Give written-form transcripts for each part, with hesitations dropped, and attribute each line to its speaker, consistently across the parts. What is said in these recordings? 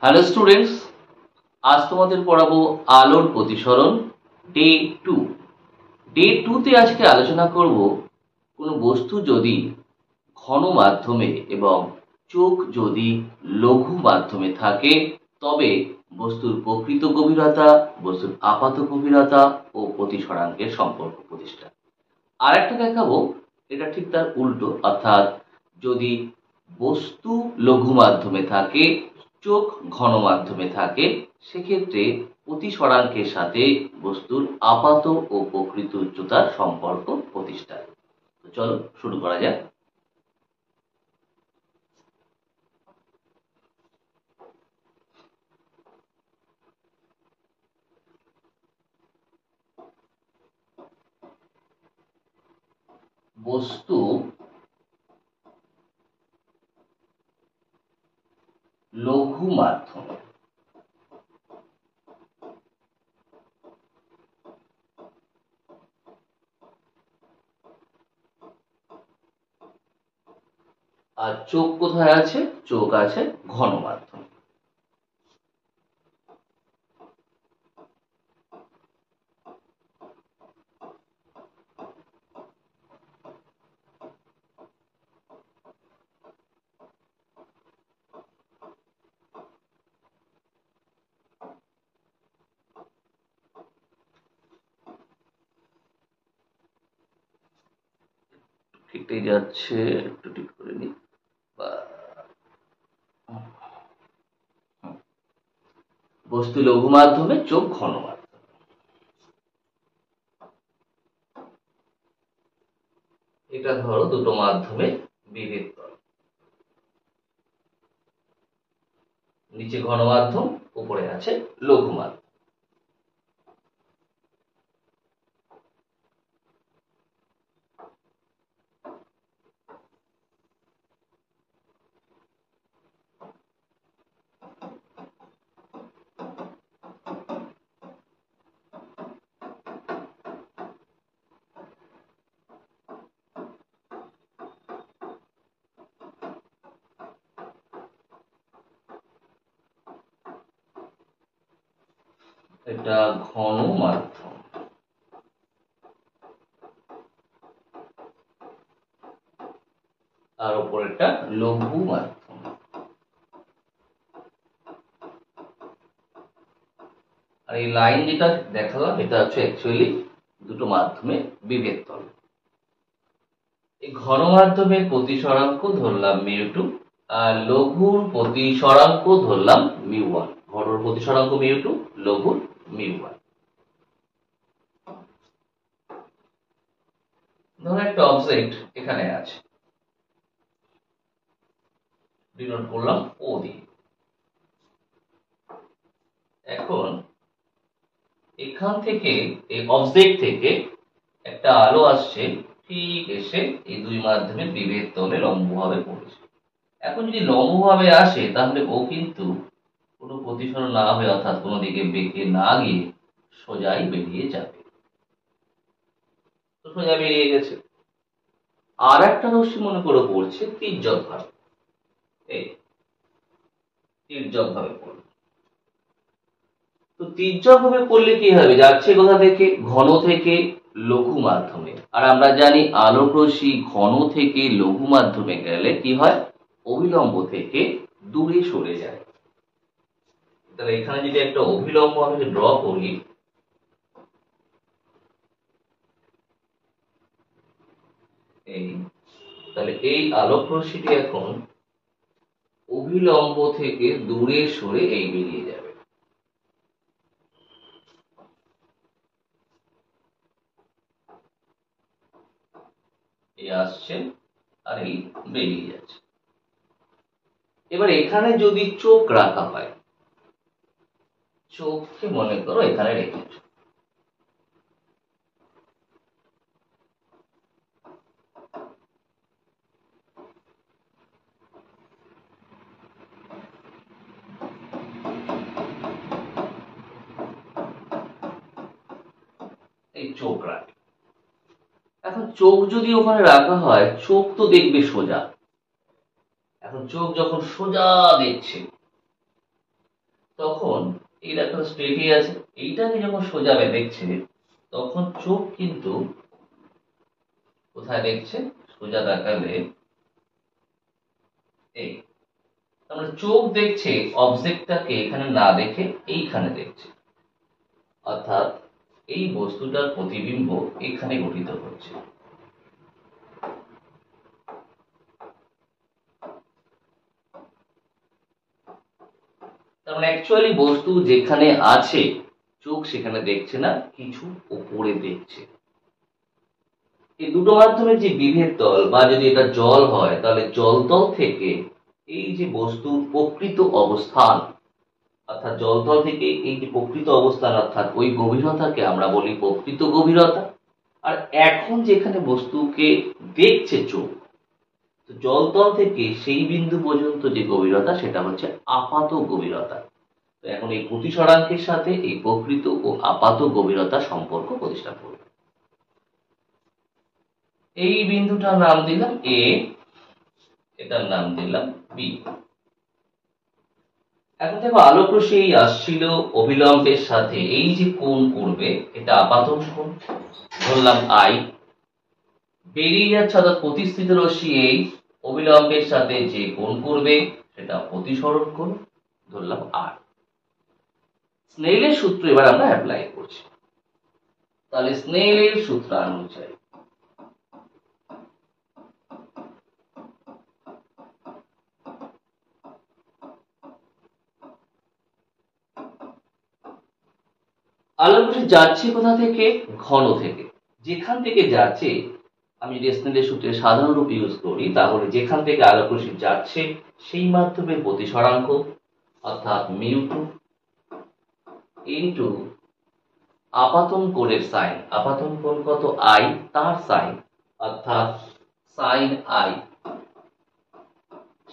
Speaker 1: Hello students, আজ তোমাদের পড়াবো আলোর প্রতিসরণ ডে 2। ডে 2 তে আজকে আলোচনা করব কোনো বস্তু যদি ঘন মাধ্যমে এবং চোখ যদি লঘু মাধ্যমে থাকে তবে বস্তুর প্রকৃত গভীরতা, বস্তুর আপাত গভীরতা ও প্রতিসরাঙ্কের সম্পর্ক প্রতিষ্ঠা। আর একটা দেখাবো, এটা ঠিক তার উল্টো, অর্থাৎ যদি বস্তু লঘু মাধ্যমে থাকে, চোখ ঘন মাধ্যমে থাকে, সেক্ষেত্রে প্রতিসরাঙ্কের সাথে বস্তুর আপাত ও প্রকৃত উচ্চতার সম্পর্ক প্রতিষ্ঠা। তো চলো শুরু করা যাক। বস্তু লঘু মাধ্যমে আর চোখ কোথায় আছে? চোখ আছে ঘন মাধ্যমে। কেটে যাচ্ছে, একটু ঠিক করে নি। বস্তু লঘু মাধ্যমে, চোখ ঘন মাধ্যমে। এটা ধরো দুটো মাধ্যমে বিভেদ তল, নিচে ঘন মাধ্যম, উপরে আছে লঘু মাধ্যম। এটা ঘন মাধ্যম, আর উপরেরটা লঘু মাধ্যম। আর এই লাইন যেটা দেখালাম, এটা হচ্ছে অ্যাকচুয়ালি দুটো মাধ্যমে বিভেদ তল। এই ঘন মাধ্যমের প্রতিসরাঙ্ক ধরলাম μ2, আর লঘুর প্রতিসরাঙ্ক ধরলাম μ1। ঘনর প্রতিসরাঙ্ক μ2, লঘুর μ1। ধরো একটা অবজেক্ট এখানে আছে, ডিনোট করলাম ও দিয়ে। এখন এখান থেকে, এই অবজেক্ট থেকে একটা আলো আসছে, ঠিক এসে এই দুই মাধ্যমের বিভেদ তলে লম্বভাবে পড়েছে। এখন যদি লম্বভাবে আসে তাহলে ও কিন্তু কোনো প্রতিসরণ না হয়ে, অর্থাৎ কোনো দিকে বেঁকে না গিয়ে সোজাই বেরিয়ে যাবে। তো সোজা বেরিয়ে গেছে। আর একটা রশ্মি মনে করে পড়ছে তির্যক ভাবে, এই তির্যক ভাবে পড়বে। তো তির্যক ভাবে পড়লে কি হবে? যাচ্ছে কোথা থেকে? ঘন থেকে লঘু মাধ্যমে। আর আমরা জানি আলোক রশ্মি ঘন থেকে লঘু মাধ্যমে গেলে কি হয়? অভিলম্ব থেকে দূরে সরে যায়। তাহলে এখানে যদি একটা অভিলম্ব আমি ড্র করি, এই, তাহলে এই আলোক রশ্মিটি এখন অভিলম্ব থেকে দূরে সরে এই বেরিয়ে যাবে। এই আসছে আর এই বেরিয়ে যাচ্ছে। এবার এখানে যদি চোখ রাখা হয়, চোখকে মনে করো এখানে রেখেছ, এই চোখ রাখে। এখন চোখ যদি ওখানে রাখা হয়, চোখ তো দেখবে সোজা। এখন চোখ যখন সোজা দেখছে, তখন এই দেখো স্ট্রেটই আছে, এইটাকে যখন সোজা দেখছে তখন চোখ কিন্তু কোথায় দেখছে, সোজা দেখালে এই, তার চোখ দেখছে অবজেক্টটাকে এখানে না দেখে এইখানে দেখছে, অর্থাৎ এই বস্তুটার প্রতিবিম্ব এখানে গঠিত হচ্ছে। তার মানে অ্যাকচুয়ালি বস্তু যেখানে আছে চোখ সেখানে দেখছে না, কিছু উপরে দেখছে। এই দুটো মাধ্যমে যে বিভেদ তল, বা যদি এটা জল হয় তাহলে জলতল থেকে এই যে বস্তুর প্রকৃত অবস্থান, অর্থাৎ জলতল থেকে এই যে প্রকৃত অবস্থান অর্থাৎ ওই গভীরতাকে আমরা বলি প্রকৃত গভীরতা। আর এখন যেখানে বস্তুকে দেখছে চোখ, তো জলতল থেকে সেই বিন্দু পর্যন্ত যে গভীরতা সেটা হচ্ছে আপাত গভীরতা। তো এখন এই প্রতিসরাঙ্কের সাথে এই প্রকৃত ও আপাত গভীরতা সম্পর্ক প্রতিষ্ঠা করব। এই বিন্দুটার নাম দিলাম এ, এটার নাম দিলাম বি। এখন দেখো আলোকরশ্মি আসছিল অবিলম্বের সাথে, এই যে কোণ করবে এটা আপাতন কোণ, ধরলাম আই। বেরিয়ে যাচ্ছে অর্থাৎ প্রতিস্থিত রশ্মি এই অবিলম্বের সাথে যে কোণ করবে সেটা প্রতিসরণ কোণ, ধরলাম আর। স্নেলের সূত্র এবার আমরা অ্যাপ্লাই করছি। তাহলে স্নেলের সূত্রানুযায়ী আলোকরশ্মি যাচ্ছে কোথা থেকে, ঘন থেকে। যেখান থেকে যাচ্ছে, আমি যদি স্নেলের সূত্রের সাধারণ রূপ ইউজ করি তাহলে যেখান থেকে আলোকরশ্মি যাচ্ছে সেই মাধ্যমে প্রতিসরাঙ্ক অর্থাৎ মিউ2 ইন্টু আপাতন কোণের সাইন, আপাতন কোণ কত আই, তার সাইন অর্থাৎ সাইন আই,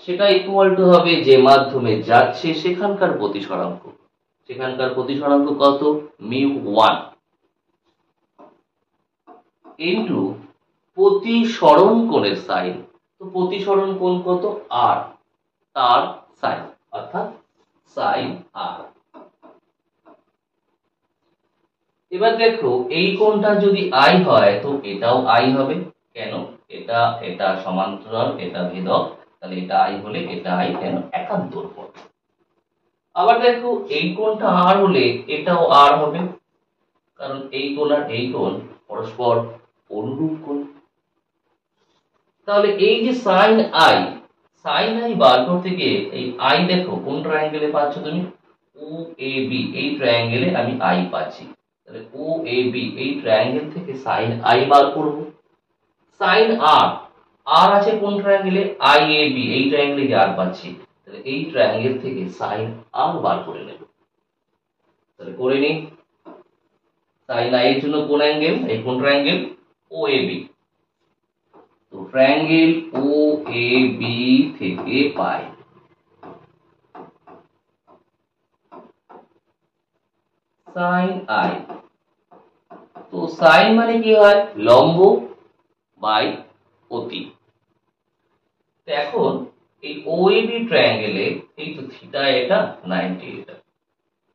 Speaker 1: সেটা ইকুয়াল টু হবে যে মাধ্যমে যাচ্ছে সেখানকার প্রতিসরাঙ্ক, সেখানকার প্রতিসরাঙ্ক কত মিউ1 ইন্টু প্রতিসরণ কোণের সাইন, তো প্রতিসরণ কোণ কত আর, তার সাইন অর্থাৎ সাইন আর। এবার দেখো এই কোণটা যদি আই হয় তো এটাও আই হবে, কেন, এটা এটা সমান্তরাল, এটা ভেদক, তাহলে এটা আই হলে এটা আই, কেন, একান্তর কোণ। আবার দেখো এই কোণটা আর হলে এটাও আর হবে, কারণ এই কোণ আর এই কোণ পরস্পর অনুরূপ কোণ। তাহলে এই যে সাইন আই, সাইন আই বার করতে গিয়ে এই আই দেখো কোন ট্রায়াঙ্গেলে পাচ্ছ তুমি, ও এ বি, এই ট্রায়াঙ্গেলে আমি আই পাচ্ছি। তাহলে ও এ বি এই ট্রায়াঙ্গেল থেকে সাইন আই বার করব। সাইন আর, আর আছে কোন ট্রায়াঙ্গেলে, আই এ বি, এই ট্রায়াঙ্গেলে যে আর পাচ্ছি, তাহলে এই ট্রায়াঙ্গেল থেকে সাইন আর বার করে নেব। তাহলে করে নিই, সাইন আই এর জন্য কোন অ্যাঙ্গেল, এই কোন ট্রায়াঙ্গেল ও এ বি, তো ট্রায়াঙ্গেল ও এ বি থেকে পাই সাইন আই। তো সাইন মানে কি হয়, লম্ব বাই অতি। এখন এই ওএবি ট্রায়াঙ্গেলে এই তো থিটা এটা 90, এটা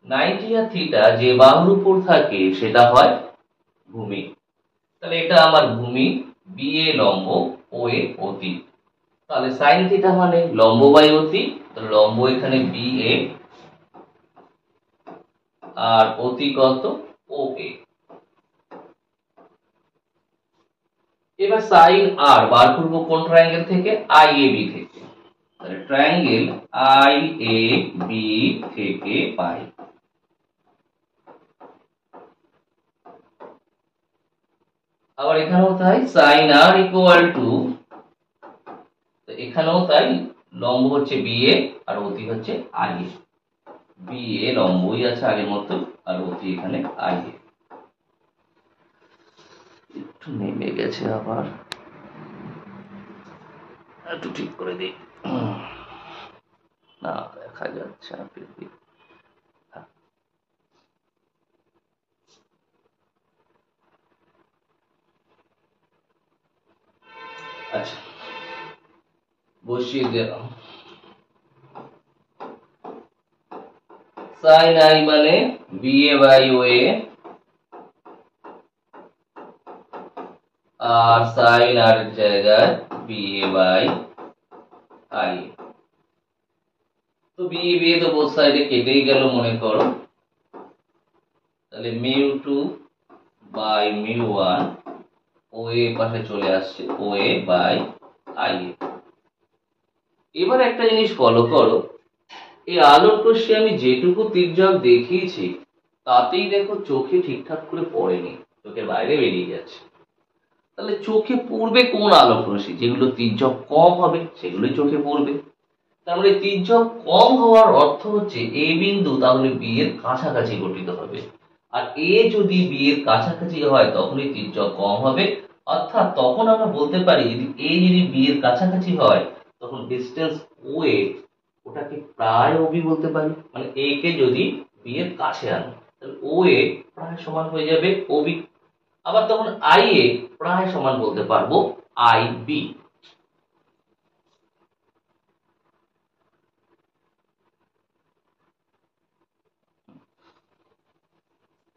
Speaker 1: 90 আর থিটা যে বাহুর উপর থাকে সেটা হয় ভূমি, তাহলে এটা আমার ভূমি, বি এ লম্ব, ও এ অতি। তাহলে সাইন থিটা মানে লম্ব বাই অতি, তো লম্ব এখানে বি এ আর অতি কত ও এ। এবার সাইন আর বার করবো কোন ট্রায়াঙ্গেল থেকে, আই এ বি থেকে, তাহলে ট্রায়াঙ্গেল আই এ বি থেকে পাই। আবার এখানেও তাই, সাইন আর ইকুয়াল টু, এখানেও তাই, লম্ব হচ্ছে বি এ আর অতি হচ্ছে আই এ, বি এ লম্বই আছে আগের মতো আর অতি এখানে আই এ। একটু নেমে গেছে, আবার একটু ঠিক করে দিই, না দেখা যাচ্ছে না ফিরবি। আচ্ছা বসিয়ে দিলাম, সাইন আই মানে বিএ বাই ওএ, আর সাইন আর এর জায়গায় বিএ বাই আই। তো বিএ বিএ তো বোথ সাইডে কেটেই গেল মনে করো, তাহলে mu two by mu one, O A পাশে চলে আসছে ও এ বাই আই। এবার একটা জিনিস ফলো করো, এই আলোর রশ্মি আমি যেটুকু তির্যক দেখিয়েছি তাতেই দেখো চোখে ঠিকঠাক করে পড়েনি, চোখের বাইরে বেরিয়ে যাচ্ছে। তাহলে চোখে পড়বে কোন আলোক রশ্মি? যেগুলো তির্যক কম হবে সেগুলোই চোখে পড়বে। তার মানে তির্যক কম হওয়ার অর্থ হচ্ছে এ বিন্দু তাহলে বি এর কাছাকাছি গঠিত হবে, আর এ যদি বি এর কাছাকাছি হয় তখনই তির্যক কম হবে। অর্থাৎ তখন আমরা বলতে পারি যদি এ যদি বি এর কাছাকাছি হয় তখন ডিস্টেন্স ও এ ওটাকে প্রায় অবি বলতে পারি। মানে এ কে যদি বি এর কাছে আনো তাহলে ও এ প্রায় সমান হয়ে যাবে ওবি। আবার তখন আই এ প্রায় সমান বলতে পারবো আই বি।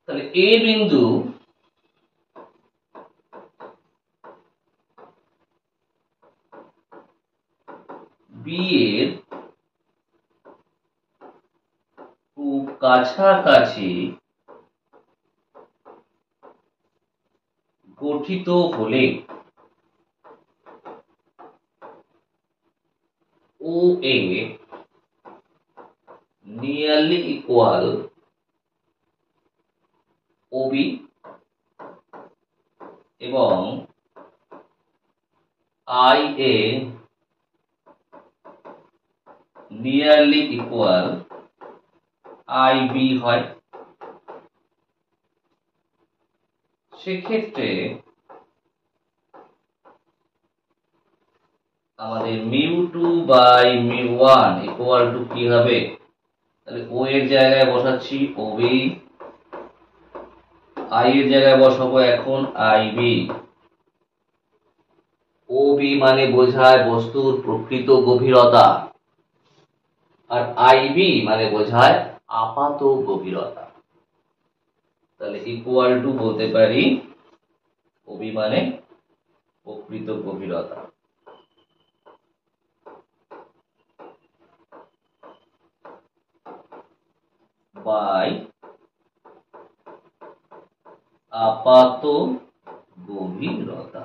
Speaker 1: তাহলে এ বিন্দু বি এর খুব কাছাকাছি গঠিত হলে O A nearly equal OB এবং I A nearly equal I B হয়, সেক্ষেত্রে আমাদের mu two by mu one equal to কি হবে? তাহলে ও এর জায়গায় বসাচ্ছি ওবি, আই এর জায়গায় বসাবো এখন আই বি। ও বি মানে বোঝায় বস্তুর প্রকৃত গভীরতা, আর আই বি মানে বোঝায় আপাত গভীরতা। তাহলে ইকুয়াল টু বলতে পারি ওবি মানে প্রকৃত গভীরতা বাই আপাত গভীরতা।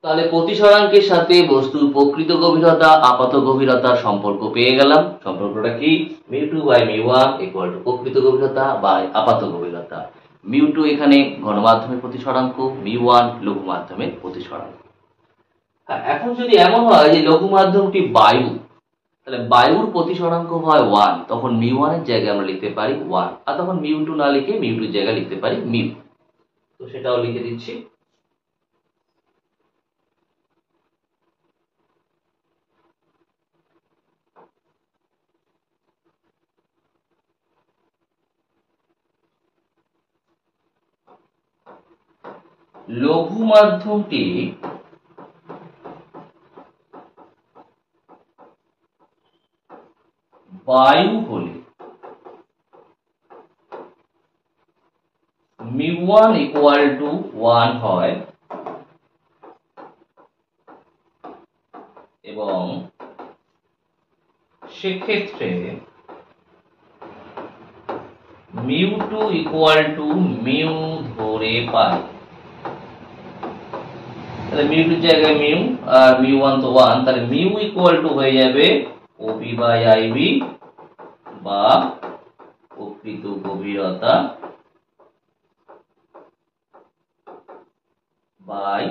Speaker 1: তাহলে প্রতিসরাঙ্কের সাথে বস্তুর প্রকৃত গভীরতা আপাত গভীরতার সম্পর্ক পেয়ে গেলাম। সম্পর্কটা কি? Mu two by mu one equal to প্রকৃত গভীরতা বাই আপাত গভীরতা। মিউ টু এখানে ঘনমাধ্যমের প্রতিসরাঙ্ক, মিউ ওয়ান লঘু মাধ্যমের প্রতিসরাঙ্ক। এখন যদি এমন হয় যে লঘু মাধ্যমটি বায়ু, তাহলে বায়ুর প্রতিসরাঙ্ক হয় ওয়ান, তখন মিউ ওয়ানের জায়গায় আমরা লিখতে পারি ওয়ান, আর তখন মিউ টু না লিখে মিউ টুর জায়গায় লিখতে পারি মিউ। তো সেটাও লিখে দিচ্ছি। লঘু মাধ্যমটি বায়ু হলে mu one equal to one হয় এবং সেক্ষেত্রে mu two equal to mu ধরে পাই। তাহলে মিউ টুর জায়গায় মিউ আর মিউ ওয়ান তো ওয়ান, তাহলে মিউ ইকুয়াল টু হয়ে যাবে ওবি বাই আইবি বা প্রকৃত গভীরতা বাই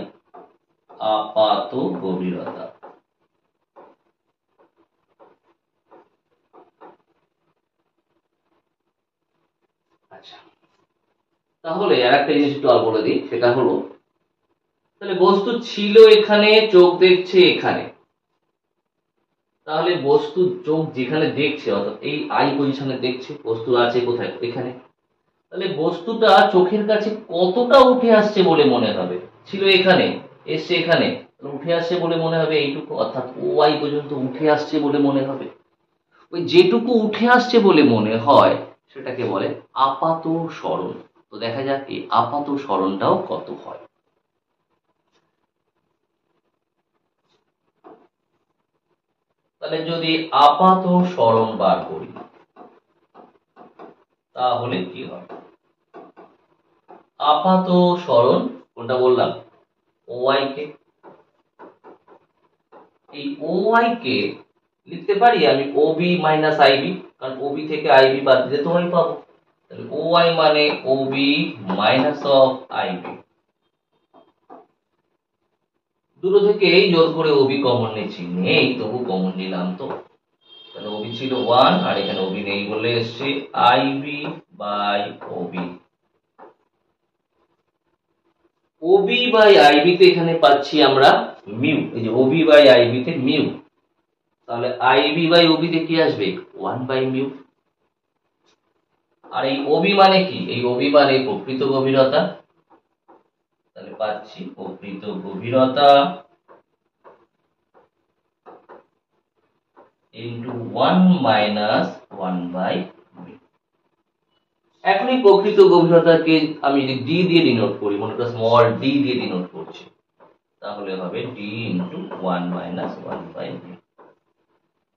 Speaker 1: আপাত গভীরতা। আচ্ছা, তাহলে আর একটা জিনিস একটু অল্প বলে দিই, সেটা হলো তাহলে বস্তু ছিল এখানে, চোখ দেখছে এখানে, তাহলে বস্তু চোখ যেখানে দেখছে অর্থাৎ এই আই পজিশনে দেখছে, বস্তু আছে কোথায়? এখানে। তাহলে বস্তুটা চোখের কাছে কতটা উঠে আসছে বলে মনে হবে? ছিল এখানে, এসছে এখানে, উঠে আসছে বলে মনে হবে এইটুকু, অর্থাৎ ও আই পর্যন্ত উঠে আসছে বলে মনে হবে। ওই যেটুকু উঠে আসছে বলে মনে হয় সেটাকে বলে আপাত সরণ। তো দেখা যাক এই আপাত সরণটাও কত হয়। তাহলে যদি আপাত সরণ বার করি তাহলে কি হয়? আপাত সরণ কোনটা বললাম? OI কে। এই OI কে লিখতে পারি আমি OB মাইনাস IB, কারণ OB থেকে IB বাদ দিলে তো OI পাবো। তাহলে OI মানে OB মাইনাস অফ IB। দুটো থেকে এই জোর করে OB কমন নিচ্ছি, নেই তবু কমন নিলাম। তো তাহলে OB ছিল 1 আর এখানে OB নেই বলে এসছে IB by OB। OB by IB তে এখানে পাচ্ছি আমরা মিউ, এই যে OB বাই IB তে মিউ, তাহলে IB বাই OB তে কি আসবে? 1 বাই মিউ। আর এই OB মানে কি? এই OB মানে প্রকৃত গভীরতা, তাহলে পাচ্ছি প্রকৃত গভীরতা ইনটু 1 মাইনাস 1 বাই মিউ। এখন এই প্রকৃত গভীরতাকে আমি যদি ডি দিয়ে ডিনোট করি, মনে করো স্মল ডি দিয়ে ডিনোট করছি, তাহলে হবে D into 1 minus 1 by mu.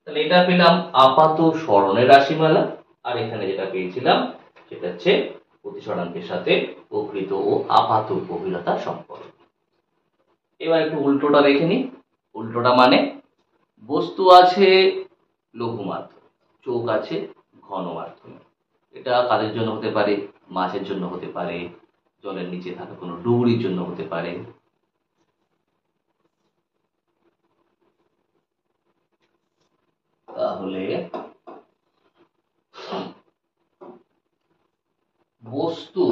Speaker 1: তাহলে এটা পেলাম আপাত সরণের রাশিমালা, আর এখানে যেটা পেয়েছিলাম সেটা হচ্ছে প্রতিসরাঙ্কের সাথে প্রকৃত ও আপাত গভীরতা সম্পর্ক। এবার একটু উল্টোটা দেখে নিই। উল্টোটা মানে বস্তু আছে লঘু মাধ্যমে, চোখ আছে ঘন মাধ্যমে। এটা কাদের জন্য হতে পারে? মাছের জন্য হতে পারে, জলের নিচে থাকা কোনো ডুবুরির জন্য হতে পারে। তাহলে বস্তু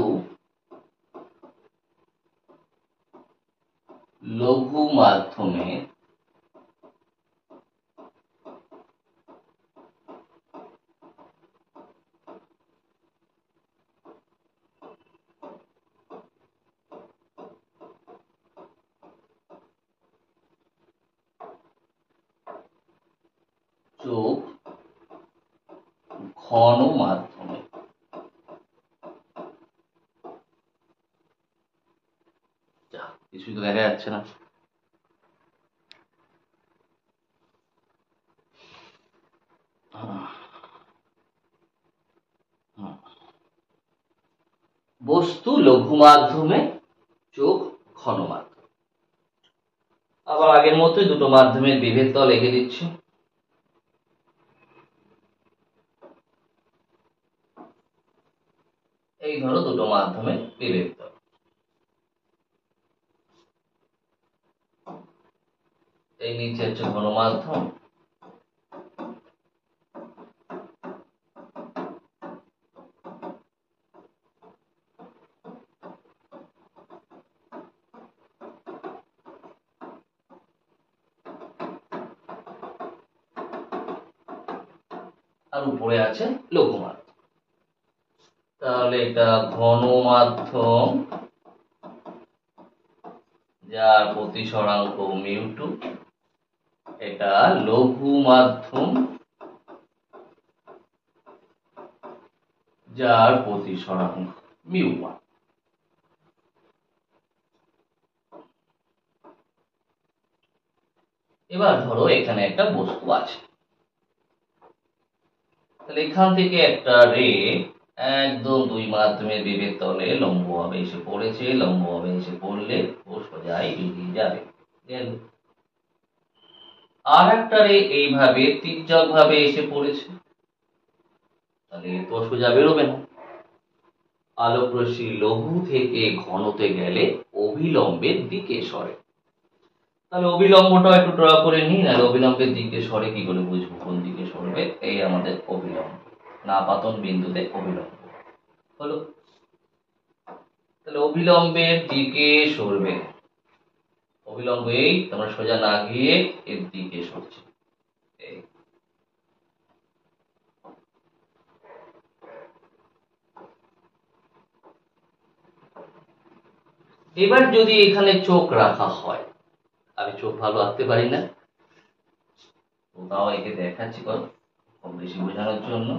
Speaker 1: লঘু মাধ্যমে চোখ ঘন মাধ্যমে। কিছুই তো দেখা যাচ্ছে না। বস্তু লঘু মাধ্যমে, চোখ ঘন মাধ্যমে। আবার আগের মতোই দুটো মাধ্যমের বিভেদ তল এঁকে দিচ্ছি। এই ধরো দুটো মাধ্যমের বিভেদ তল। এই নিচে হচ্ছে ঘন মাধ্যম, আর উপরে আছে লঘু মাধ্যম। তাহলে এটা ঘন মাধ্যম যার প্রতিসরাঙ্ক মিউ2, এটা লঘু মাধ্যম যার প্রতিসরাঙ্ক মিউ1। এবার ধরো এখানে একটা বস্তু আছে, তাহলে এখান থেকে একটা রে একদম দুই মাধ্যমের বিভেদ তলে লম্বভাবে এসে পড়েছে, লম্বভাবে এসে পড়লে ও সোজাই বেরিয়ে যাবে। আর একটা রে এইভাবে তির্যক ভাবে এসে পড়েছে, তাহলে তো সোজা বেরোবে না। আলোক রশ্মি লঘু থেকে ঘনতে গেলে অভিলম্বের দিকে সরে। তাহলে অভিলম্বটাও একটু ড্র করে নিই, নাহলে অভিলম্বের দিকে সরে কি করে বুঝবো কোন দিকে সরবে? এই আমাদের অভিলম্ব, না পাতন বিন্দুতে অভিলম্ব হলো। তাহলে অভিলম্বের দিকে সরবে, অভিলম্ব এই তোমরা সোজা না গিয়ে এর দিকে সরছে। এবার যদি এখানে চোখ রাখা হয়, আমি চোখ ভালো আঁকতে পারি না, তাও একে দেখাচ্ছি। কম বেশি বোঝানোর জন্য।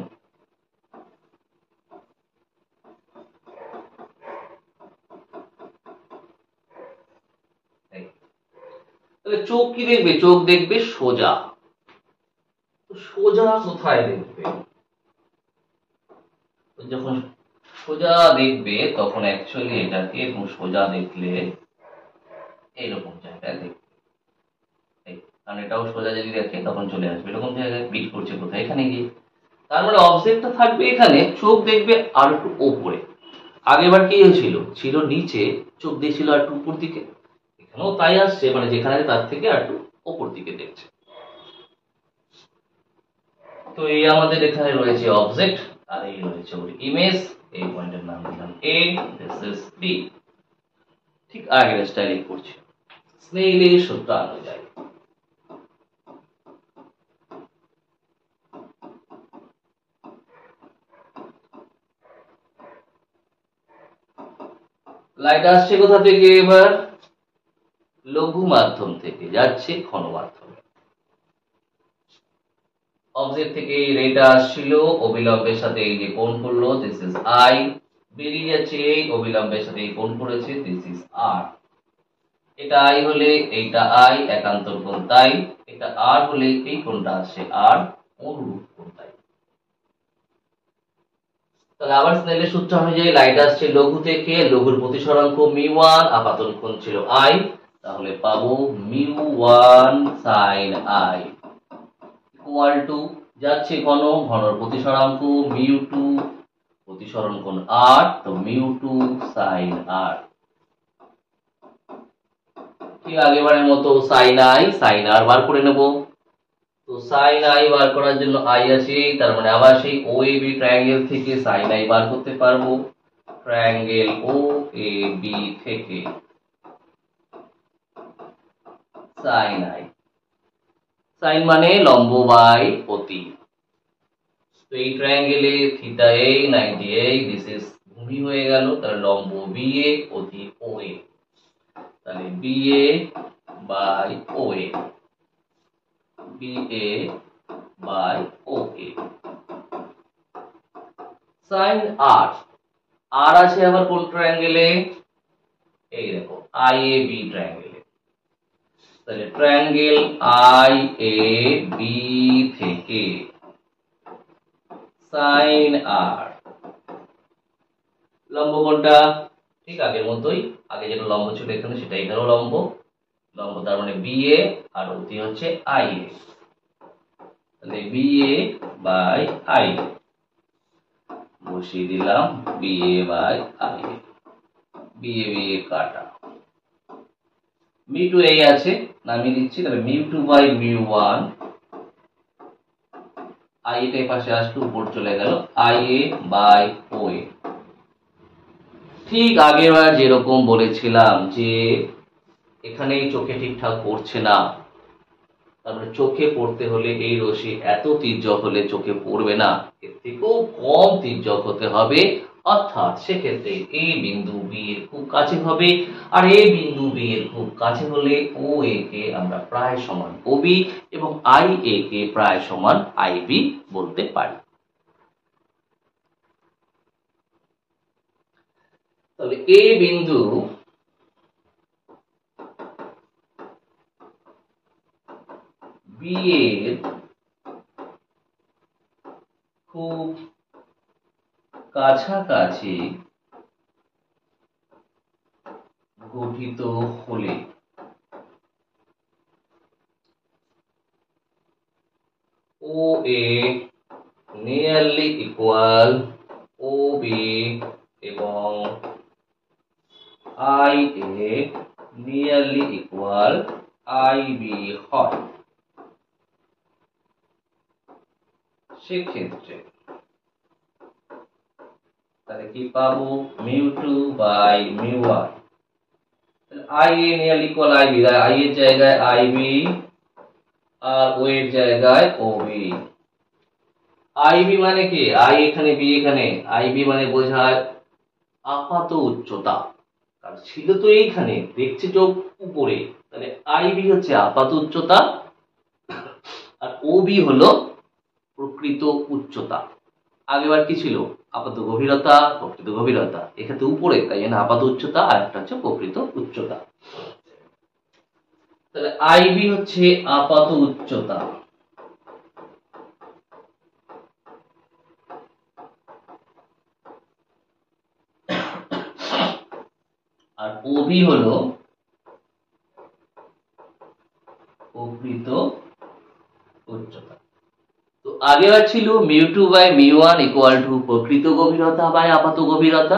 Speaker 1: তাহলে চোখ কি দেখবে? চোখ দেখবে সোজা। সোজা কোথায় দেখবে? যখন সোজা দেখবে তখন অ্যাকচুয়ালি এটাকে এরকম সোজা দেখলে এইরকম জায়গায় দেখবে, কারণ এটাও সোজা যদি দেখে তখন চলে আসবে এরকম জায়গায়। বিট করছে কোথায়? এখানে গিয়ে। তার মানে অবজেক্টটা থাকবে এখানে, চোখ দেখবে আর একটু ওপরে। আগেরবার কি হয়েছিল? ছিল নিচে, চোখ দিয়েছিল আর একটু উপর দিকে। এখানেও তাই আসছে, মানে যেখানে তার থেকে আর একটু ওপর দিকে দেখছে। তো এই আমাদের এখানে রয়েছে অবজেক্ট, আর এই রয়েছে ওর ইমেজ। এই পয়েন্টের নাম দিলাম এ, দিস ইজ বি। ঠিক আগের স্টাইলে করছি, স্নেইলের সূত্র অনুযায়ী। লাইট আসছে কোথা থেকে? এবার লঘু মাধ্যম থেকে যাচ্ছে ঘন মাধ্যমে। অবজেক্ট থেকে এই রেটা আসছিল, অবিলম্বের সাথে এই যে কোণ করলো, দিস ইজ আই। বেরিয়ে যাচ্ছে এই অবিলম্বের সাথে এই কোণ করেছে, দিস ইজ আর। এটা আই হলে এইটা আই, একান্তর কোণ তাই। এটা আর হলে এই কোণটা আসছে আর, অনুরূপ কোণ তাই। তাহলে আবার স্নেলের সূত্র অনুযায়ী লাইট আসছে লঘু থেকে, লঘুর প্রতিসরাঙ্ক মিউ1, আপাতন কোণ ছিল আই, তাহলে পাবো মিউ1 সাইন আই ইকুয়াল টু, যাচ্ছে ঘন, ঘনর প্রতিসরাঙ্ক মিউ2, প্রতিসরণ কোণ আর, তো মিউ2 সাইন আর। ঠিক আগেবারের মতো সাইন আই সাইন আর বার করে নেব। তো সাইন আই বার করার জন্য আই আছে, তার মানে আবার সেই ও এ বি ট্রায়াঙ্গেল থেকে সাইন আই বার করতে পারবো। ট্রায়াঙ্গেল ও এ বি থেকে সাইন আই, সাইন মানে লম্ব বাই অতি। তো এই ট্রায়াঙ্গেলে থিটা এ 98, দিস ইজ ভূমি হয়ে গেল, তাহলে লম্ব বি এ অতি ও এ, তাহলে B A by O A, B A by O A. Sine r, আর আছে আবার কোন ট্রায়াঙ্গেলে? এই দেখো আই এ বি ট্রায়াঙ্গেলে। তাহলে ট্রায়াঙ্গেল আই এ বি থেকে সাইন আর, লম্ব কোনটা? ঠিক আগের মতোই, আগে যেটা লম্ব ছিল এখানে সেটা এখানেও লম্ব। লম্ব তার মানে বি এ, আর অতি হচ্ছে আই এ, তাহলে B A by I A বসিয়ে দিলাম, B A by I A, B A কাটা। মিউ2 এই আছে, নামিয়ে দিচ্ছি, তাহলে মিউ2 বাই মিউ1, আই এর পাশে আসলো উপর চলে গেল, আই এ বাই ও এ। ঠিক আগেরবার যেরকম বলেছিলাম যে এখানে চোখে ঠিকঠাক পড়ছে না, তারপরে চোখে পড়তে হলে এই রশ্মি এত তির্যক হলে চোখে পড়বে না, এর থেকেও কম তির্যক হতে হবে, অর্থাৎ সেক্ষেত্রে এ বিন্দু বি এর খুব কাছে হবে, আর এ বিন্দু বি এর খুব কাছে হলে ও এ কে আমরা প্রায় সমান ও বি এবং আই এ কে প্রায় সমান আই বি বলতে পারি। তাহলে এ বিন্দু বি এর খুব কাছাকাছি গঠিত হলে O A nearly equal O B এবং I A nearly equal I B হয়, সেক্ষেত্রে তাহলে কি পাবো? Mu two by mu one, I A nearly equal I B, I এর জায়গায় আই বি আর ও এর জায়গায় ও বি। আই বি মানে কি? আই এখানে বি এখানে, আই বি মানে বোঝায় আপাত উচ্চতা, কারণ ছিল তো এইখানে, দেখছে চোখ উপরে, তাহলে আই বি হচ্ছে আপাত উচ্চতা আর ও বি হলো প্রকৃত উচ্চতা। আগেবার কি ছিল? আপাত গভীরতা, প্রকৃত গভীরতা। এক্ষেত্রে উপরে, তাই জন্য আপাত উচ্চতা, আর একটা হচ্ছে প্রকৃত উচ্চতা। তাহলে আইবি হচ্ছে আপাত উচ্চতা, আর ওবি হলো প্রকৃত উচ্চতা। তো আগেবার ছিল মিউ2 বাই মিউ1 ইকুয়াল টু প্রকৃত গভীরতা বাই আপাত গভীরতা,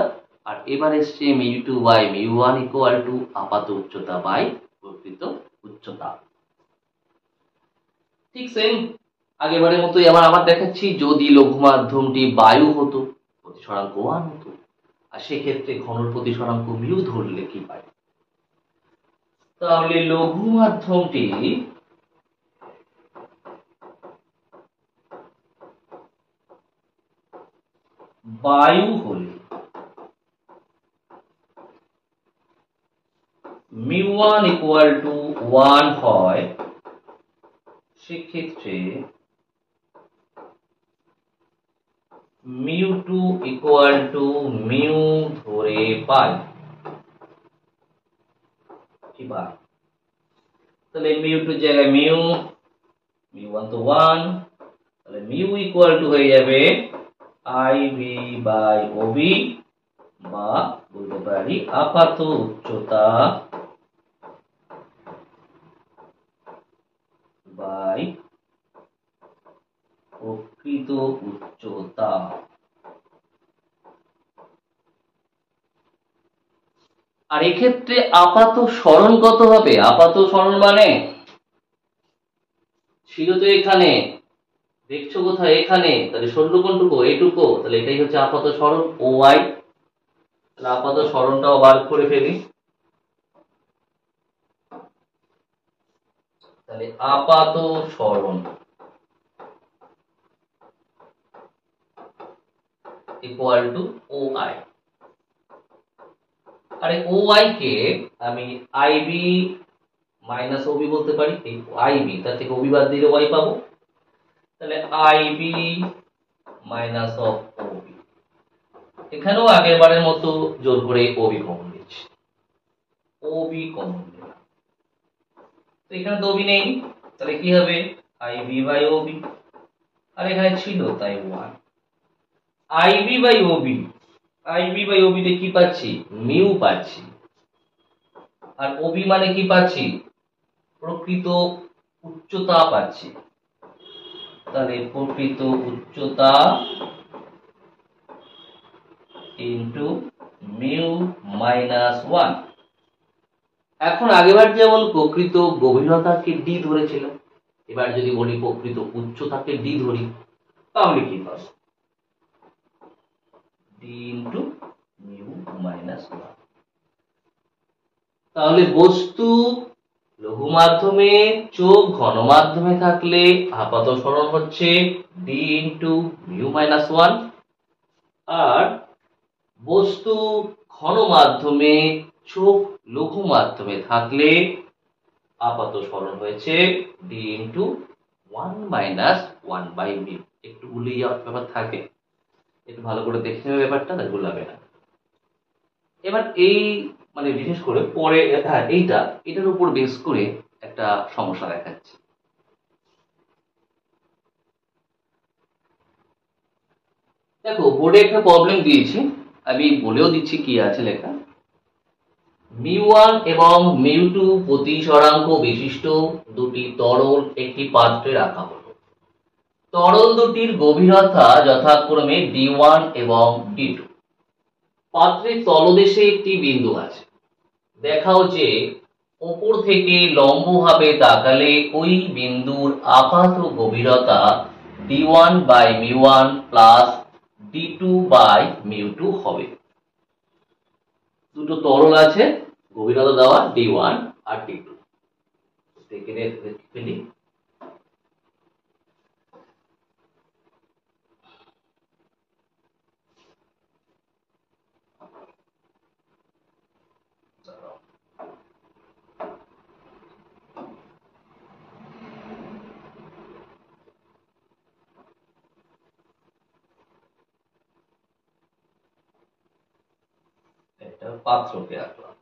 Speaker 1: আর এবার এসছে মিউ2 বাই মিউ1 ইকুয়াল টু আপাত উচ্চতা বাই প্রকৃত উচ্চতা। ঠিক সেম আগেবারের মতোই আবার দেখাচ্ছি, যদি লঘু মাধ্যমটি বায়ু হতো প্রতিসরাঙ্ক 1 হতো, আর সেক্ষেত্রে ঘনর প্রতিসরাঙ্ক মিউ ধরলে কি পাই? তাহলে লঘু মাধ্যমটি বায়ু হলে মিউ1 ইকুয়াল টু 1 হয়, সেক্ষেত্রে মিউ2 ইকুয়াল টু মিউ ধরে পাই কি পাই? তাহলে মিউ2 জায়গায় মিউ1 তো 1, তাহলে মিউ ইকুয়াল টু হয়ে যাবে আইবি বাই ওবি, বা বলতে পারি আপাত উচ্চতা বাই প্রকৃত উচ্চতা। আর এক্ষেত্রে আপাত সরণ কত হবে? আপাত সরণ মানে ছিল তো এখানে, দেখছো কোথায়? এখানে। তাহলে সরল কোনটুকু? এইটুকু। তাহলে এটাই হচ্ছে আপাত সরণ ও ওয়াই। তাহলে আপাত সরণটাও বার করে ফেলি। তাহলে আপাত সরণ ইকুয়াল টু ও আই। আর এই ও আই কে আমি আইবি মাইনাস ওবি বলতে পারি। এই আইবি, তার থেকে ওবি বাদ দিলে ওয়াই পাবো। তাহলে আইবি মাইনাস অফ ওবি। এখানেও আগের বারের মতো জোর করে ওবি কমন দিচ্ছি, ওবি কমন দিলাম। তো এখানে তো ওবি নেই, তাহলে কি হবে? আইবি বাই ওবি, আর এখানে ছিল তাই 1। IB by OB, IB by OB তে কি পাচ্ছি? মিউ পাচ্ছি। আর ওবি মানে কি পাচ্ছি? প্রকৃত উচ্চতা পাচ্ছি। তাহলে প্রকৃত উচ্চতা ইনটু মিউ মাইনাস 1। এখন আগেবার যেমন প্রকৃত গভীরতাকে ডি ধরেছিলাম, এবার যদি বলি প্রকৃত উচ্চতাকে ডি ধরি, তাহলে কি পাবো? D into mu minus 1। তাহলে বস্তু লঘু মাধ্যমে চোখ ঘন মাধ্যমে থাকলে আপাত সরণ হচ্ছে ডি ইনটু মিউ মাইনাস 1, আর বস্তু ঘন মাধ্যমে চোখ লঘু মাধ্যমে থাকলে আপাত সরণ হয়েছে D into 1 minus 1 by mu. একটু গুলিয়ে যাওয়ার ব্যাপার থাকে, একটু ভালো করে দেখে নেবে ব্যাপারটা, তাই গুলাবে না। এবার এই মানে বিশেষ করে পরে এটার উপর বেস করে একটা সমস্যা দেখাচ্ছে। দেখো বোর্ডে একটা প্রবলেম দিয়েছি, আমি বলেও দিচ্ছি কি আছে লেখা। মিউ1 এবং মিউ2 প্রতিসরাঙ্ক বিশিষ্ট দুটি তরল একটি পাত্রে রাখা হলো। তরল দুটির গভীরতা যথাক্রমে D1 এবং D2। পাত্রের তলদেশে একটি বিন্দু আছে। দেখাও যে উপর থেকে লম্বভাবে তাকালে ওই বিন্দুর আপাত গভীরতা D1 by mu one plus D2 by mu two হবে। দুটো তরল আছে, গভীরতা দেওয়া D1 আর D2। দেখে ফেলি। পাত্রকে আঁকলাম।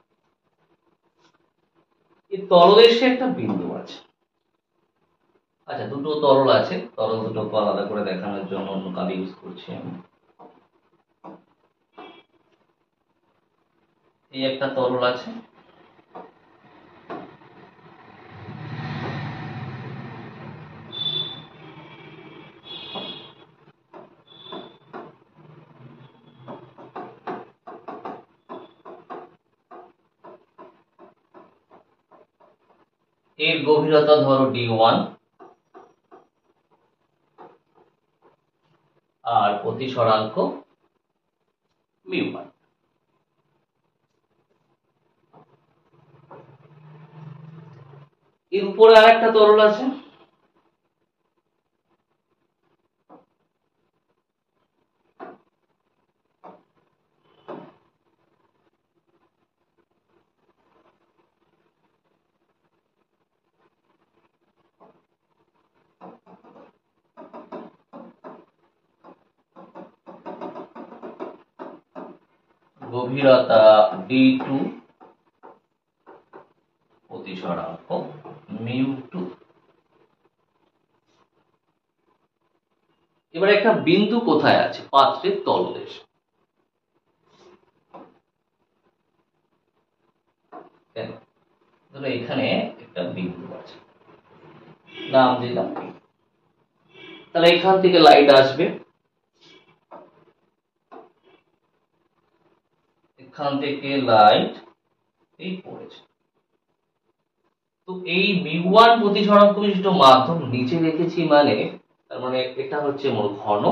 Speaker 1: এই তলদেশে একটা বিন্দু আছে। আচ্ছা, দুটো তরল আছে, তরল দুটোকে আলাদা করে দেখানোর জন্য অন্য কালি ইউজ করছি আমি। এই একটা তরল আছে, এর গভীরতা ধরো d1 আর প্রতিসরাঙ্ক μ1। এর উপরে আরেকটা তরল আছে, গভীরতা d2 প্রতিসরাঙ্ক μ2। এবার একটা বিন্দু কোথায় আছে? পাত্রের তলদেশে। কেন? ধরো এখানে একটা বিন্দু আছে, নাম দিলাম। তাহলে এখান থেকে লাইট আসবে, এখান থেকে লাইট এই পড়েছে। তো এই μ1 প্রতিসরাঙ্ক বিশিষ্ট মাধ্যম নিচে রেখেছি, মানে তার মানে এটা হচ্ছে মোর ঘন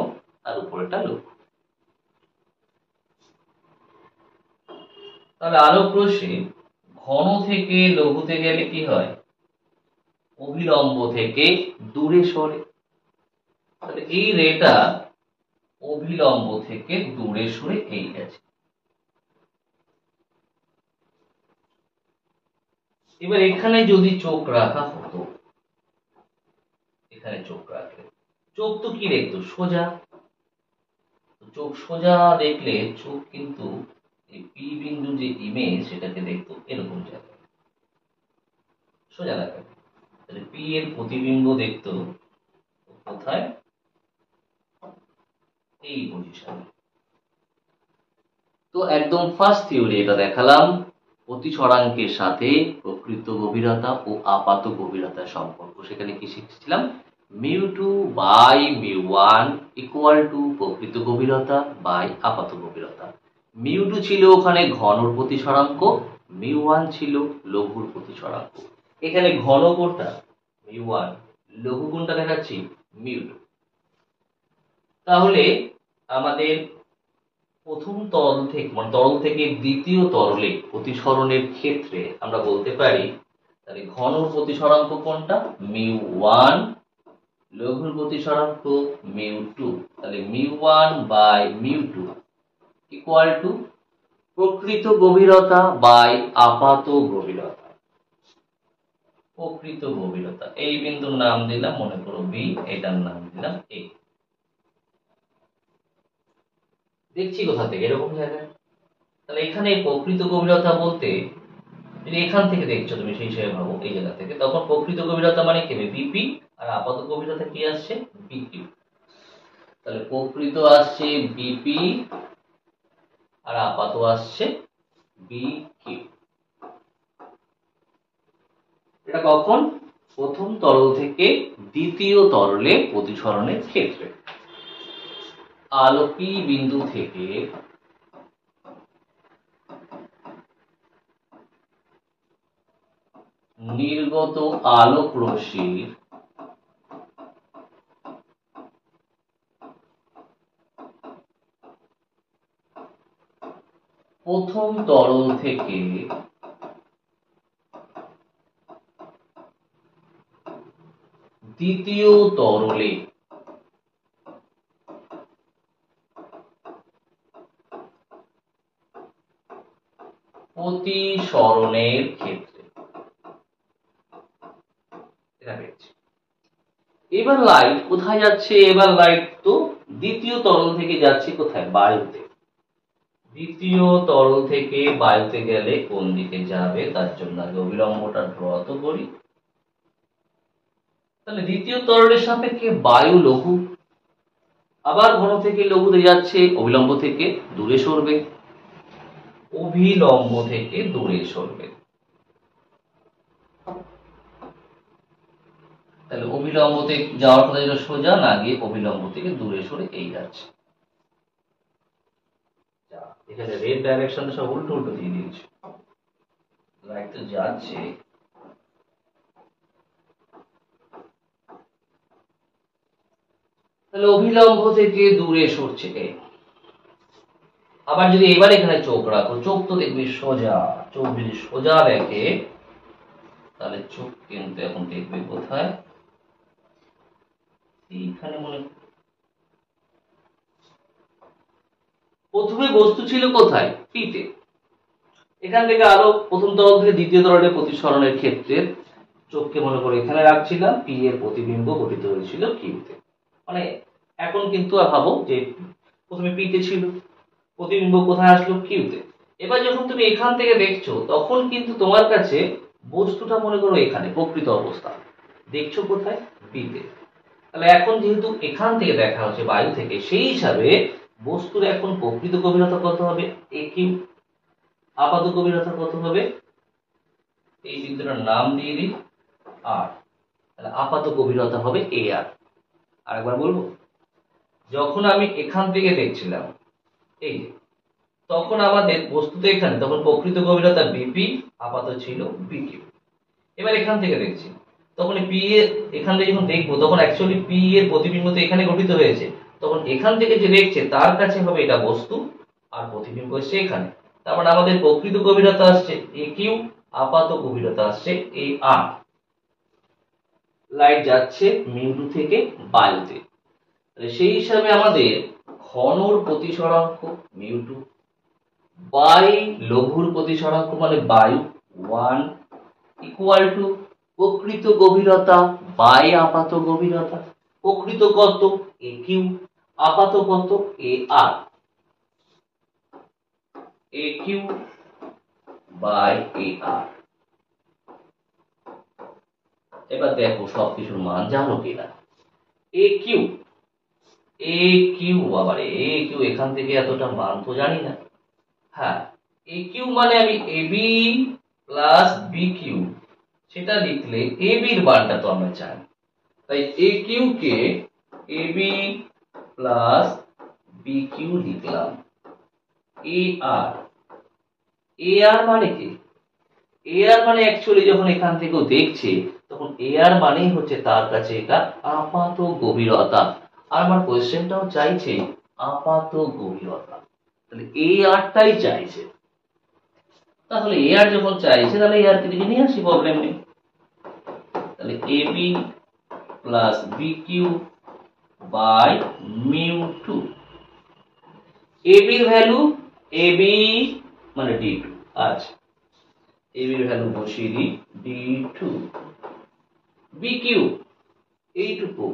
Speaker 1: আর উপরেটা লঘু। তাহলে আলোক রশ্মি ঘন থেকে লঘুতে গেলে কি হয়? অভিলম্ব থেকে দূরে সরে। তাহলে এই রেটা অভিলম্ব থেকে দূরে সরে এই গেছে। এবার এখানে যদি চোখ রাখা হতো, এখানে চোখ রাখলে চোখ তো কি দেখতো? সোজা। চোখ সোজা দেখলে চোখ কিন্তু এই পি বিন্দু যে ইমেজ সেটাকে দেখতো এরকম জায়গায়, সোজা রাখা। তাহলে পি এর প্রতিবিম্ব দেখতো কোথায়? এই পজিশনে। তো একদম ফার্স্ট থিওরি এটা দেখালাম, প্রতিসরাঙ্কের সাথে প্রকৃত গভীরতা ও আপাত গভীরতার সম্পর্ক। সেখানে কি শিখছিলাম? μ2 বাই μ1 ইকুয়াল টু প্রকৃত গভীরতা বাই আপাত গভীরতা। μ2 ছিল ওখানে ঘনর প্রতিসরাঙ্ক, μ1 ছিল লঘুর প্রতিসরাঙ্ক। এখানে ঘন কোনটা? μ1, লঘু কোনটা দেখাচ্ছি? μ2। তাহলে আমাদের প্রথম তরল থেকে, মানে তরল থেকে দ্বিতীয় তরলে প্রতিসরণের ক্ষেত্রে আমরা বলতে পারি, তাহলে ঘনর প্রতিসরাঙ্ক কোনটা? μ1, লঘুর প্রতিসরাঙ্ক μ2। তাহলে μ1 বাই μ2 ইকুয়াল টু প্রকৃত গভীরতা বাই আপাত গভীরতা। প্রকৃত গভীরতা, এই বিন্দুর নাম দিলাম মনে করো বি, এটার নাম দিলাম এ। দেখছি কোথা থেকে? এরকম জায়গায়। তাহলে এখানে প্রকৃত গভীরতা বলতে, যদি এখান থেকে দেখছো তুমি সেই হিসেবে ভাবো, এই জায়গা থেকে, তখন প্রকৃত গভীরতা মানে কি? বিপি। আর আপাত গভীরতা কি আসছে? বিকিউ। তাহলে প্রকৃত আসছে বিপি আর আপাত আসছে বিকিউ। এটা কখন? প্রথম তরল থেকে দ্বিতীয় তরলে প্রতিসরণের ক্ষেত্রে। আলো পি বিন্দু থেকে নির্গত আলোক রশ্মির প্রথম তরল থেকে দ্বিতীয় তরলে প্রতিসরণের ক্ষেত্রে। এবার লাইট কোথায় যাচ্ছে? এবার লাইট তো দ্বিতীয় তরল থেকে যাচ্ছে কোথায়? বায়ুতে। দ্বিতীয় তরল থেকে বায়ুতে গেলে কোন দিকে যাবে তার জন্য আগে অভিলম্বটা ড্র তো করি। তাহলে দ্বিতীয় তরলের সাপেক্ষে বায়ু লঘু, আবার ঘন থেকে লঘুতে যাচ্ছে, অভিলম্ব থেকে দূরে সরবে, অভিলম্ব থেকে দূরে সরবে। তাহলে অভিলম্ব থেকে যাওয়ার কথা যেটা সোজা, না গিয়ে অভিলম্ব থেকে দূরে সরে এই যাচ্ছে। এখানে রেড ডাইরেকশনটা সব উল্টো উল্টো দিয়ে দিয়েছে, লাইট তো যাচ্ছে। তাহলে অভিলম্ব থেকে দূরে সরছে। আবার যদি এবার এখানে চোখ রাখো, চোখ তো দেখবি সোজা, চোখ যদি সোজা দেখে তাহলে চোখ কিন্তু এখন দেখবে কোথায়, এইখানে মনে। প্রথমে বস্তু ছিল কোথায়, পিতে। এখান থেকে আলো প্রথম তরল থেকে দ্বিতীয় তরলে প্রতিসরণের ক্ষেত্রে চোখকে মনে করে এখানে রাখছিলাম, পি এর প্রতিবিম্ব গঠিত হয়েছিল কিউতে। মানে এখন কিন্তু ভাবো যে প্রথমে পিতে ছিল, প্রতিবিম্ব কোথায় আসলো, কিউতে। এবার যখন তুমি এখান থেকে দেখছো তখন কিন্তু তোমার কাছে বস্তুটা মনে করো এখানে প্রকৃত অবস্থা দেখছো কোথায়, পিতে। তাহলে এখন যেহেতু এখান থেকে দেখা হচ্ছে বায়ু থেকে, সেই হিসাবে বস্তুর এখন প্রকৃত গভীরতা কত হবে, এ কিউ। আপাত গভীরতা কত হবে, এই বিন্দুটার নাম দিয়ে দিই আর। তাহলে আপাত গভীরতা হবে এ আর। আরেকবার বলবো, যখন আমি এখান থেকে দেখছিলাম এই যে, তখন আমাদের বস্তুতে এখানে তখন প্রকৃত গভীরতা বিপি, আপাত ছিল বিকিউ। এবার এখান থেকে দেখছি তখন পি এর, এখান থেকে যখন দেখবো তখন অ্যাকচুয়ালি পি এর প্রতিবিম্ব তো এখানে গঠিত হয়েছে, তখন এখান থেকে যে দেখছে তার কাছে হবে এটা বস্তু আর প্রতিবিম্ব হচ্ছে এখানে। তার মানে আমাদের প্রকৃত গভীরতা আসছে এ কিউ, আপাত গভীরতা আসছে এ আর। লাইট যাচ্ছে মিউ2 থেকে বায়ুতে, সেই হিসাবে আমাদের ঘনর প্রতিসরাঙ্ক মিউ2 বাই লঘুর প্রতিসরাঙ্ক মানে বায়ু 1 ইকুয়াল টু প্রকৃত গভীরতা বাই আপাত গভীরতা। প্রকৃত কত, এ কিউ, আপাত কত, এ আর। এ কিউ বাই এ আর। এবার দেখো সবকিছুর মান জানো কিনা। এ কিউ, এ কিউ, আবার এ কিউ এখান থেকে এতটা মান তো জানি না। হ্যাঁ, এ কিউ মানে আমি এ বি প্লাস বি কিউ, সেটা লিখলে এ বির মানটা তো আমরা জানি। তাই এ কিউ কে এ বি প্লাস বি কিউ লিখলাম। এ আর, এ আর মানে কি, এ আর মানে অ্যাকচুয়ালি যখন এখান থেকেও দেখছে তখন এ আর মানেই হচ্ছে তার কাছে এটা আপাত গভীরতা। আর আমার কোশ্চেনটাও চাইছে আপাত গভীরতা, তাহলে এ আরটাই চাইছে। তাহলে এ আর যখন চাইছে তাহলে এ আর কে দিকে নিয়ে আসি, প্রবলেম নেই। তাহলে A B plus B Q by mu two. A বির ভ্যালু, এ বি মানে ডি2, আচ্ছা এ বির ভ্যালু বসিয়ে দিই ডি2। বি কিউ এইটুকু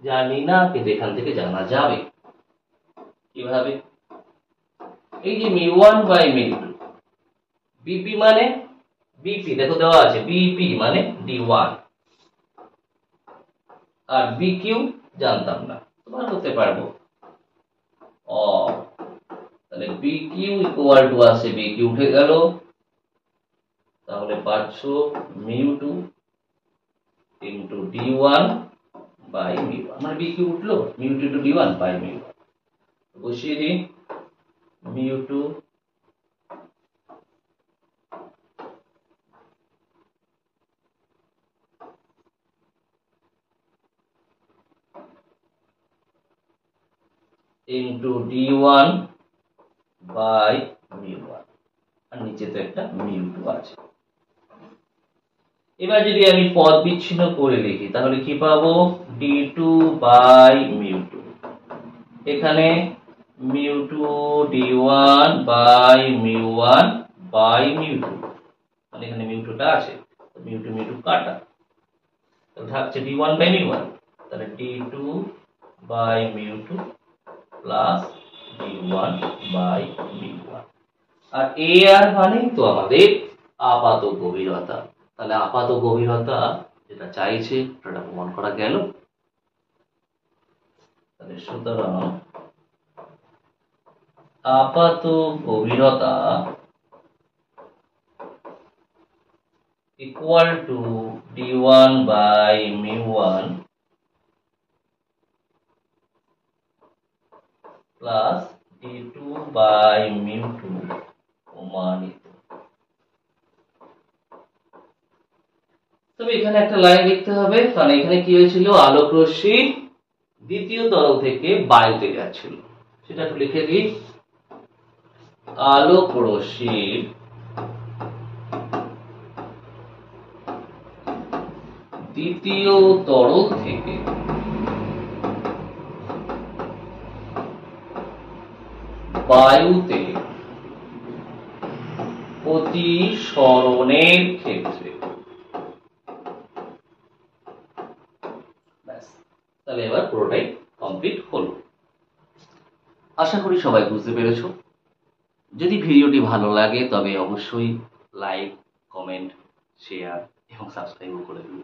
Speaker 1: জানি না, কিন্তু এখান থেকে জানা যাবে কিভাবে, এই যে মিউ1 বাই মিউ2। বিপি মানে বিপি দেখো দেওয়া আছে, বিপি মানে ডি1, আর বিকিউ জানতাম না, তোমার করতে পারবো ও। তাহলে বিকিউ ইকুয়াল টু আছে, বিকিউ উঠে গেল, তাহলে পাচ্ছ মিউ2 ইন্টু ডি1 বাই মিউ1, মানে বিকিউ উঠলো, মিউ2 ইন্টু ডি1 বাই মিউ1 বসিয়ে দিই। মিউ2 ইন্টু ডি1 বাই মিউ1, আর নিচে তো একটা মিউ2 আছে। এবার যদি আমি পদ বিচ্ছিন্ন করে লিখি তাহলে কি পাবো, d2 বাই মিউ2, এখানে মিউ2 d1 বাই মিউ1 বাই মিউ2, মানে এখানে মিউ2টা আছে, মিউ2 মিউ2 কাটা, তাহলে থাকছে d1 বাই মিউ1, তাহলে d2 by mu two plus d1 by mu one. আর এ আর মানেই তো আমাদের আপাত গভীরতা। তাহলে আপাত গভীরতা যেটা চাইছে সেটা প্রমাণ করা গেল। তাহলে সুতরাং আপাত গভীরতা equal to d1 by mu1 plus d2 by mu2 প্রমাণিত। তবে এখানে একটা লাইন লিখতে হবে, কারণ এখানে কি হয়েছিল, আলোক রশ্মি দ্বিতীয় তরল থেকে বায়ুতে যাচ্ছিল। সেটা একটু লিখে দিই, আলোক রশ্মির দ্বিতীয় তরল থেকে বায়ুতে প্রতিসরণের ক্ষেত্রে, ব্যাস, তাহলে এবার পুরোটাই কমপ্লিট হলো। আশা করি সবাই বুঝতে পেরেছো। যদি ভিডিওটি ভালো লাগে তবে অবশ্যই লাইক, কমেন্ট, শেয়ার এবং সাবস্ক্রাইবও করে দিন।